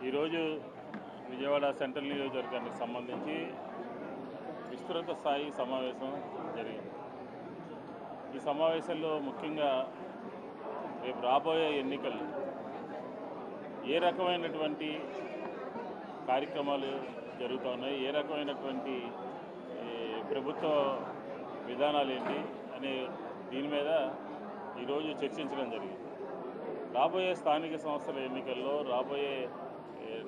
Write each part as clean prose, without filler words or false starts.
ఈరోజు విజయవాడ సెంట్రల్ నియోజకవర్గానికి సంబంధించి విస్తృత స్థాయి సమావేశం జరిగింది. ఈ సమావేశంలో ముఖ్యంగా రేపు రాబోయే ఎన్నికలు ఏ రకమైనటువంటి కార్యక్రమాలు జరుగుతున్నాయి, ఏ రకమైనటువంటి ప్రభుత్వ విధానాలు ఏంటి అనే దీని మీద ఈరోజు చర్చించడం జరిగింది. రాబోయే స్థానిక సంస్థల ఎన్నికల్లో, రాబోయే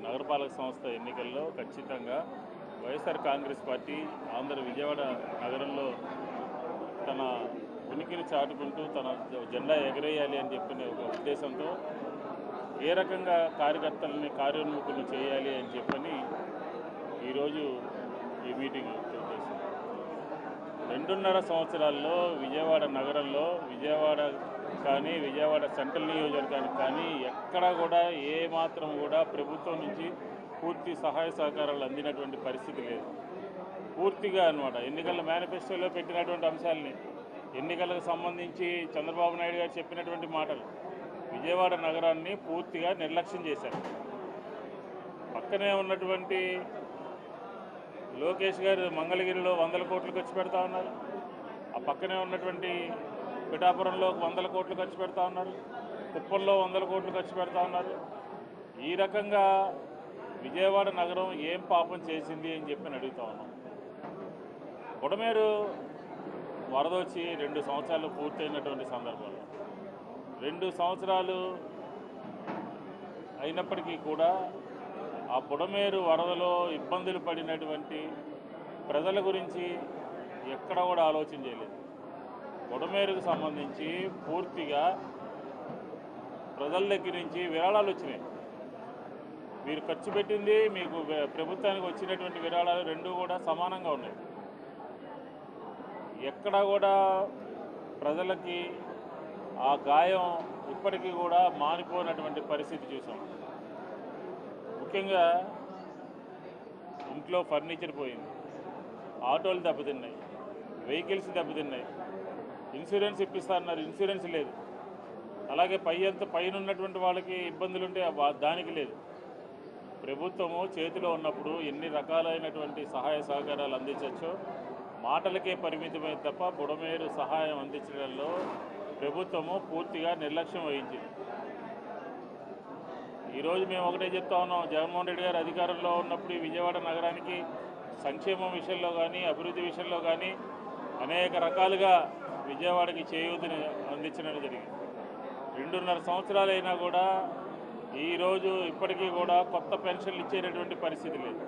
నగరపాలక సంస్థ ఎన్నికల్లో ఖచ్చితంగా వైఎస్ఆర్ కాంగ్రెస్ పార్టీ విజయవాడ నగరంలో తన ఉనికిని చాటుకుంటూ తన జెండా ఎగరేయాలి అని చెప్పిన ఒక ఉద్దేశంతో ఏ రకంగా కార్యకర్తలని కార్యోన్ముఖులు చేయాలి అని చెప్పని ఈరోజు ఈ మీటింగ్ ఉద్దేశం. 2.5 సంవత్సరాల్లో విజయవాడ నగరంలో, విజయవాడ కానీ విజయవాడ సెంట్రల్ నియోజకవర్గానికి కానీ ఎక్కడా కూడా ఏ మాత్రం కూడా ప్రభుత్వం నుంచి పూర్తి సహాయ సహకారాలు అందినటువంటి పరిస్థితి లేదు. పూర్తిగా అన్నమాట ఎన్నికల మేనిఫెస్టోలో పెట్టినటువంటి అంశాలని, ఎన్నికలకు సంబంధించి చంద్రబాబు నాయుడు గారు చెప్పినటువంటి మాటలు విజయవాడ నగరాన్ని పూర్తిగా నిర్లక్ష్యం చేశారు. పక్కనే ఉన్నటువంటి లోకేష్ గారు మంగళగిరిలో 100 కోట్లు ఖర్చు పెడతా ఉన్నారు. ఆ పక్కనే ఉన్నటువంటి పిఠాపురంలో 100 కోట్లు ఖర్చు పెడతా ఉన్నారు. కుప్పంలో 100 కోట్లు ఖర్చు పెడతా ఉన్నారు. ఈ రకంగా విజయవాడ నగరం ఏం పాపం చేసింది అని చెప్పి అడుగుతా ఉన్నాం. బుడమేరు వరద వచ్చి 2 సంవత్సరాలు పూర్తయినటువంటి సందర్భంలో 2 సంవత్సరాలు అయినప్పటికీ కూడా ఆ బుడమేరు వరదలో ఇబ్బందులు పడినటువంటి ప్రజల గురించి ఎక్కడ కూడా ఆలోచన చేయలేదు. బుడమేరుకు సంబంధించి పూర్తిగా ప్రజల దగ్గర నుంచి విరాళాలు వచ్చినాయి. మీరు ఖర్చు పెట్టింది, మీకు ప్రభుత్వానికి వచ్చినటువంటి విరాళాలు 2 కూడా సమానంగా ఉన్నాయి. ఎక్కడ కూడా ప్రజలకి ఆ గాయం ఇప్పటికీ కూడా మానిపోయినటువంటి పరిస్థితి చూసాం. ముఖ్యంగా ఇంట్లో ఫర్నిచర్ పోయింది, ఆటోలు దెబ్బతిన్నాయి, వెహికల్స్ దెబ్బతిన్నాయి. ఇన్సూరెన్స్ ఇప్పిస్తారన్నారు, ఇన్సూరెన్స్ లేదు. అలాగే పైన ఉన్నటువంటి వాళ్ళకి ఇబ్బందులుంటే దానికి లేదు. ప్రభుత్వము చేతిలో ఉన్నప్పుడు ఎన్ని రకాలైనటువంటి సహాయ సహకారాలు అందించవచ్చో మాటలకే పరిమితమైన తప్ప బుడమేరు సహాయం అందించడంలో ప్రభుత్వము పూర్తిగా నిర్లక్ష్యం వహించింది. ఈరోజు మేము ఒకటే చెప్తా ఉన్నాం, జగన్మోహన్ రెడ్డి గారు అధికారంలో ఉన్నప్పుడు విజయవాడ నగరానికి సంక్షేమం విషయంలో కానీ, అభివృద్ధి విషయంలో కానీ అనేక రకాలుగా విజయవాడకి చేయూతని అందించడం జరిగింది. 2.5 సంవత్సరాలైనా కూడా ఈరోజు ఇప్పటికీ కూడా కొత్త పెన్షన్లు ఇచ్చేటటువంటి పరిస్థితి లేదు.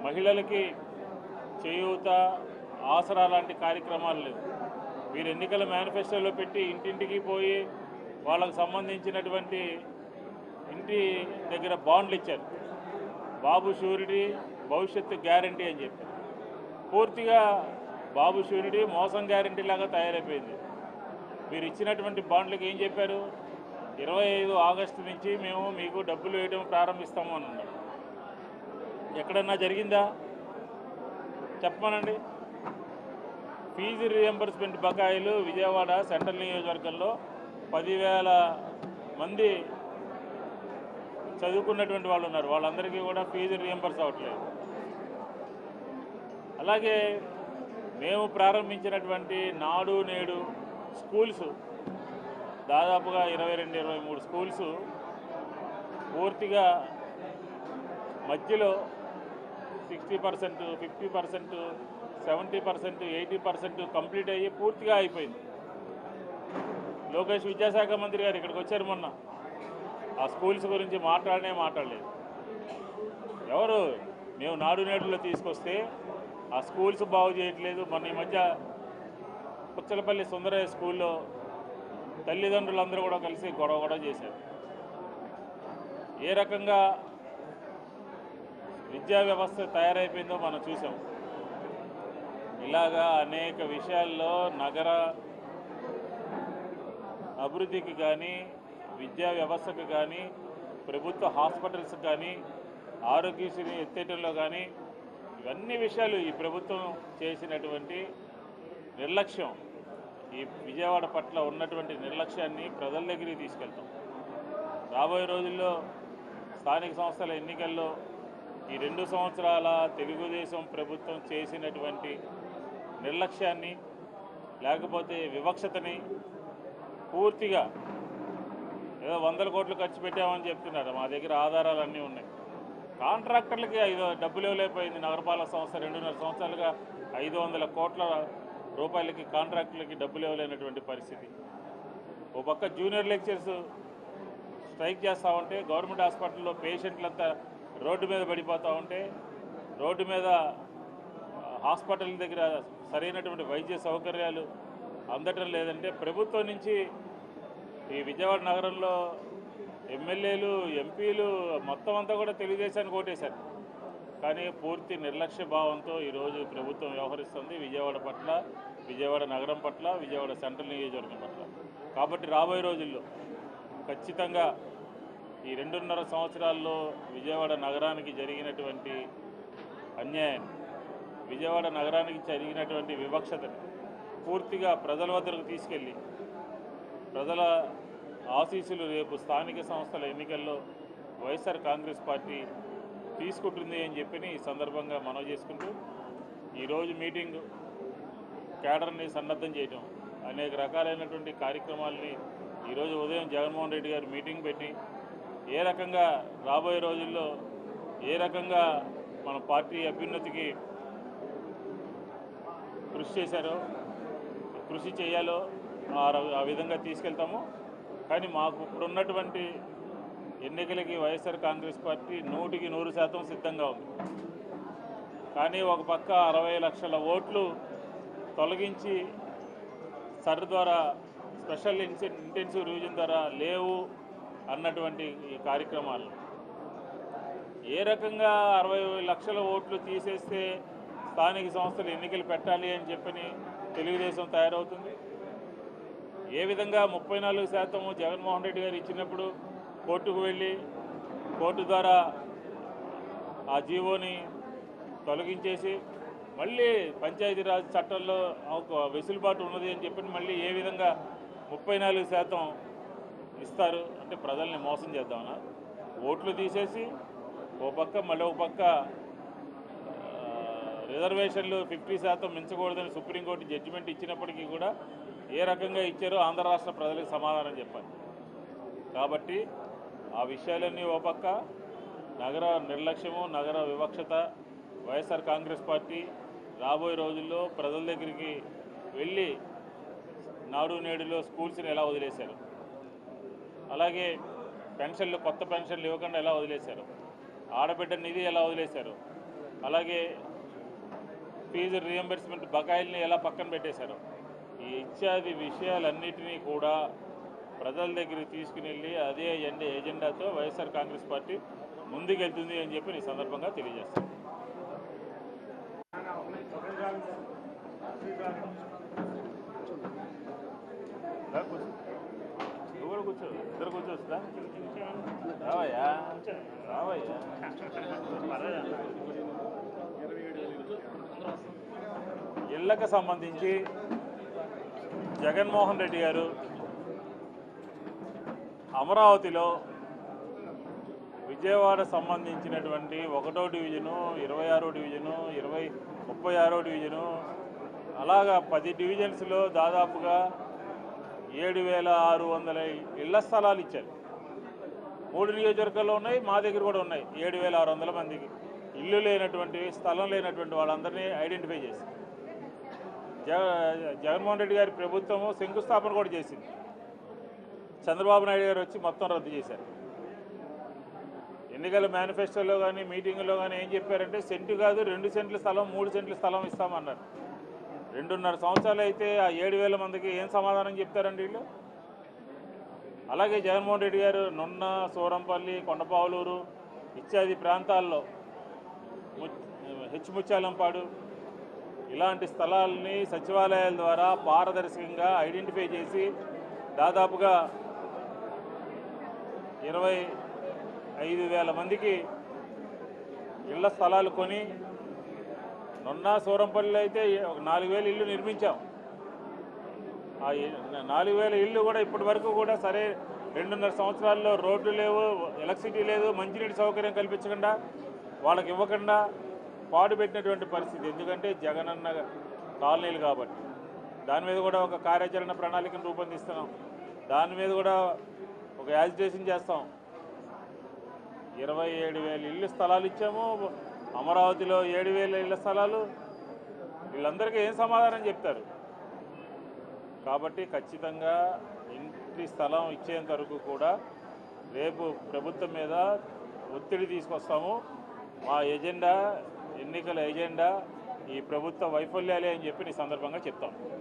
మహిళలకి చేయూత, ఆసరా లాంటి కార్యక్రమాలు లేవు. మీరు ఎన్నికల మేనిఫెస్టోలో పెట్టి ఇంటింటికి పోయి వాళ్ళకు సంబంధించినటువంటి ఇంటి దగ్గర బాండ్లు ఇచ్చారు. బాబు షూరిటీ, భవిష్యత్తు గ్యారంటీ అని చెప్పి పూర్తిగా బాబు షూరిటీ మోసం గ్యారంటీ లాగా తయారైపోయింది. మీరు ఇచ్చినటువంటి బాండ్లకు ఏం చెప్పారు? 25 ఆగస్టు నుంచి మేము మీకు డబ్బులు వేయడం ప్రారంభిస్తాము అని అన్నారు. ఎక్కడన్నా జరిగిందా చెప్పమనండి. ఫీజు రీఎంబర్స్మెంట్ బకాయిలు విజయవాడ సెంట్రల్ నియోజకవర్గంలో 10,000 మంది చదువుకున్నటువంటి వాళ్ళు ఉన్నారు. వాళ్ళందరికీ కూడా ఫీజు రీఎంబర్స్ అవ్వట్లేదు. అలాగే మేము ప్రారంభించినటువంటి నాడు నేడు స్కూల్స్ దాదాపుగా 22-23 స్కూల్స్ పూర్తిగా మధ్యలో 60%, 50%, 70%, 80% కంప్లీట్ అయ్యి పూర్తిగా అయిపోయింది. లోకేష్ విద్యాశాఖ మంత్రి గారు ఇక్కడికి వచ్చారు మొన్న. ఆ స్కూల్స్ గురించి మాట్లాడలేదు. ఎవరు మేము నాడు నేడులో తీసుకొస్తే ఆ స్కూల్స్ బాగు చేయట్లేదు. మొన్న ఈ మధ్య పుచ్చలపల్లి సుందరయ్య స్కూల్లో తల్లిదండ్రులందరూ కూడా కలిసి గొడవ చేశారు. ఏ రకంగా విద్యా వ్యవస్థ తయారైపోయిందో మనం చూసాం. ఇలాగా అనేక విషయాల్లో నగర అభివృద్ధికి కానీ, విద్యా వ్యవస్థకు కానీ, ప్రభుత్వ హాస్పిటల్స్ కానీ, ఆరోగ్యశ్రీ ఎత్తేయడంలో కానీ ఇవన్నీ విషయాలు ఈ ప్రభుత్వం చేసినటువంటి నిర్లక్ష్యం, ఈ విజయవాడ పట్ల ఉన్నటువంటి నిర్లక్ష్యాన్ని ప్రజల దగ్గరికి తీసుకెళ్తాం. రాబోయే రోజుల్లో స్థానిక సంస్థల ఎన్నికల్లో ఈ 2 సంవత్సరాల తెలుగుదేశం ప్రభుత్వం చేసినటువంటి నిర్లక్ష్యాన్ని లేకపోతే వివక్షతని పూర్తిగా ఏదో 100 కోట్లు ఖర్చు పెట్టామని చెప్తున్నారు. మా దగ్గర ఆధారాలన్నీ ఉన్నాయి. కాంట్రాక్టర్లకి డబ్బులు ఇవ్వలేకపోయింది నగరపాలక సంస్థ. 2.5 సంవత్సరాలుగా 500 కోట్ల రూపాయలకి కాంట్రాక్టర్లకి డబ్బులు ఇవ్వలేనటువంటి పరిస్థితి. ఓ పక్క జూనియర్ లెక్చర్స్ స్ట్రైక్ చేస్తూ ఉంటే, గవర్నమెంట్ హాస్పిటల్లో పేషెంట్లంతా రోడ్డు మీద పడిపోతూ ఉంటే, రోడ్డు మీద హాస్పిటల్ దగ్గర సరైనటువంటి వైద్య సౌకర్యాలు అందటం లేదంటే, ప్రభుత్వం నుంచి ఈ విజయవాడ నగరంలో ఎమ్మెల్యేలు, ఎంపీలు మొత్తం అంతా కూడా తెలుగుదేశానికి ఓటేశారు. కానీ పూర్తి నిర్లక్ష్య భావంతో ఈరోజు ప్రభుత్వం వ్యవహరిస్తుంది విజయవాడ పట్ల, విజయవాడ నగరం పట్ల, విజయవాడ సెంట్రల్ నియోజకవర్గం పట్ల. కాబట్టి రాబోయే రోజుల్లో ఖచ్చితంగా ఈ 2.5 సంవత్సరాల్లో విజయవాడ నగరానికి జరిగినటువంటి అన్యాయాన్ని, విజయవాడ నగరానికి జరిగినటువంటి వివక్షతని పూర్తిగా ప్రజల వద్దకు తీసుకెళ్ళి ప్రజల ఆశీస్సులు రేపు స్థానిక సంస్థల ఎన్నికల్లో వైఎస్ఆర్ కాంగ్రెస్ పార్టీ తీసుకుంటుంది అని చెప్పి ఈ సందర్భంగా మనవి చేసుకుంటూ, ఈరోజు మీటింగ్ కేడర్ని సన్నద్ధం చేయడం, అనేక రకాలైనటువంటి కార్యక్రమాలని ఈరోజు ఉదయం జగన్మోహన్ రెడ్డి గారు మీటింగ్ పెట్టి ఏ రకంగా రాబోయే రోజుల్లో ఏ రకంగా మన పార్టీ అభ్యున్నతికి కృషి చేయాలో ఆ విధంగా తీసుకెళ్తాము. కానీ మాకు ఇప్పుడున్నటువంటి ఎన్నికలకి వైఎస్ఆర్ కాంగ్రెస్ పార్టీ 100% సిద్ధంగా ఉంది. కానీ ఒక పక్క 60 లక్షల ఓట్లు తొలగించి సర్ ద్వారా స్పెషల్ ఇంటెన్సివ్ రివిజన్ ద్వారా లేవు అన్నటువంటి ఈ కార్యక్రమాలు ఏ రకంగా 60 లక్షల ఓట్లు తీసేస్తే స్థానిక సంస్థలు ఎన్నికలు పెట్టాలి అని చెప్పని తెలుగుదేశం తయారవుతుంది. ఏ విధంగా 34% జగన్మోహన్ రెడ్డి గారు ఇచ్చినప్పుడు కోర్టుకు వెళ్ళి కోర్టు ద్వారా ఆ జీవోని తొలగించేసి మళ్ళీ పంచాయతీరాజ్ చట్టంలో ఒక వెసులుబాటు ఉన్నది అని చెప్పి మళ్ళీ ఏ విధంగా 34% ఇస్తారు అంటే ప్రజల్ని మోసం చేద్దామన్నా? ఓట్లు తీసేసి ఓ పక్క మళ్ళీ ఒక పక్క రిజర్వేషన్లు 50% మించకూడదని సుప్రీంకోర్టు జడ్జిమెంట్ ఇచ్చినప్పటికీ కూడా ఏ రకంగా ఇచ్చారో ఆంధ్ర రాష్ట్ర ప్రజలకు సమాధానం చెప్పాలి. కాబట్టి ఆ విషయాలన్నీ ఓ పక్క నగర నిర్లక్ష్యము, నగర వివక్షత, వైఎస్ఆర్ కాంగ్రెస్ పార్టీ రాబోయే రోజుల్లో ప్రజల దగ్గరికి వెళ్ళి నాడు నేడులో స్కూల్స్ని ఎలా వదిలేశారు, అలాగే పెన్షన్లు కొత్త పెన్షన్లు ఇవ్వకుండా ఎలా వదిలేశారు, ఆడబిడ్డ నిధి ఎలా వదిలేశారు, అలాగే ఫీజు రీఎంబర్స్మెంట్ బకాయిల్ని ఎలా పక్కన పెట్టేశారు, ఈ ఇత్యాది విషయాలన్నిటినీ కూడా ప్రజల దగ్గరికి తీసుకుని వెళ్ళి అదే ఎజెండాతో వైఎస్ఆర్ కాంగ్రెస్ పార్టీ ముందుకెళ్తుంది అని చెప్పి ఈ సందర్భంగా తెలియజేస్తాను. నువ్వు కూర్చో, ఇద్దరు కూర్చోవచ్చుదా? రావయ్యా రావయ్యా. ఇళ్లకు సంబంధించి జగన్మోహన్ రెడ్డి గారు అమరావతిలో విజయవాడ సంబంధించినటువంటి 1వ డివిజను, 26వ డివిజను, 36వ డివిజను, అలాగా 10 డివిజన్స్లో దాదాపుగా 7,600 ఇళ్ల స్థలాలు ఇచ్చారు. 3 నియోజకవర్గాల్లో ఉన్నాయి, మా దగ్గర కూడా ఉన్నాయి. 7,600 మందికి ఇల్లు లేనటువంటి, స్థలం లేనటువంటి వాళ్ళందరినీ ఐడెంటిఫై చేసి జగన్మోహన్ రెడ్డి గారి ప్రభుత్వము శంకుస్థాపన కూడా చేసింది. చంద్రబాబు నాయుడు గారు వచ్చి మొత్తం రద్దు చేశారు. ఎన్నికల మేనిఫెస్టోలో కానీ మీటింగులో కానీ ఏం చెప్పారంటే సెంటు కాదు 2 సెంట్ల స్థలం, 3 సెంట్ల స్థలం ఇస్తామన్నారు. 2.5 సంవత్సరాలు అయితే ఆ 7,000 మందికి ఏం సమాధానం చెప్తారండి వీళ్ళు? అలాగే జగన్మోహన్ రెడ్డి గారు నున్న, సూరంపల్లి, కొండపావులూరు ఇత్యాది ప్రాంతాల్లో హెచ్ముచ్చాలంపాడు ఇలాంటి స్థలాలని సచివాలయాల ద్వారా పారదర్శకంగా ఐడెంటిఫై చేసి దాదాపుగా 25,000 మందికి ఇళ్ల స్థలాలు కొని నున్న, సూరంపల్లిలో అయితే 4,000 ఇళ్ళు నిర్మించాం. ఆ 4,000 ఇళ్ళు కూడా ఇప్పటి వరకు కూడా 2.5 సంవత్సరాల్లో రోడ్లు లేవు, ఎలక్ట్రిసిటీ లేదు, మంచినీటి సౌకర్యం కల్పించకుండా వాళ్ళకి ఇవ్వకుండా పాడుపెట్టినటువంటి పరిస్థితి. ఎందుకంటే జగనన్న కాలనీలు కాబట్టి దాని మీద కూడా ఒక కార్యాచరణ ప్రణాళికను రూపొందిస్తున్నాం. దాని మీద కూడా ఒక యాజిటేషన్ చేస్తాం. 27,000 ఇళ్ళ స్థలాలు ఇచ్చాము, అమరావతిలో 7,000 ఇళ్ల స్థలాలు. వీళ్ళందరికీ ఏం సమాధానం చెప్తారు? కాబట్టి ఖచ్చితంగా ఇంటి స్థలం ఇచ్చేంత వరకు కూడా రేపు ప్రభుత్వం మీద ఒత్తిడి తీసుకొస్తాము. మా ఎజెండా, ఎన్నికల ఎజెండా ఈ ప్రభుత్వ వైఫల్యాలే అని చెప్పి ఈ సందర్భంగా చెప్తాం.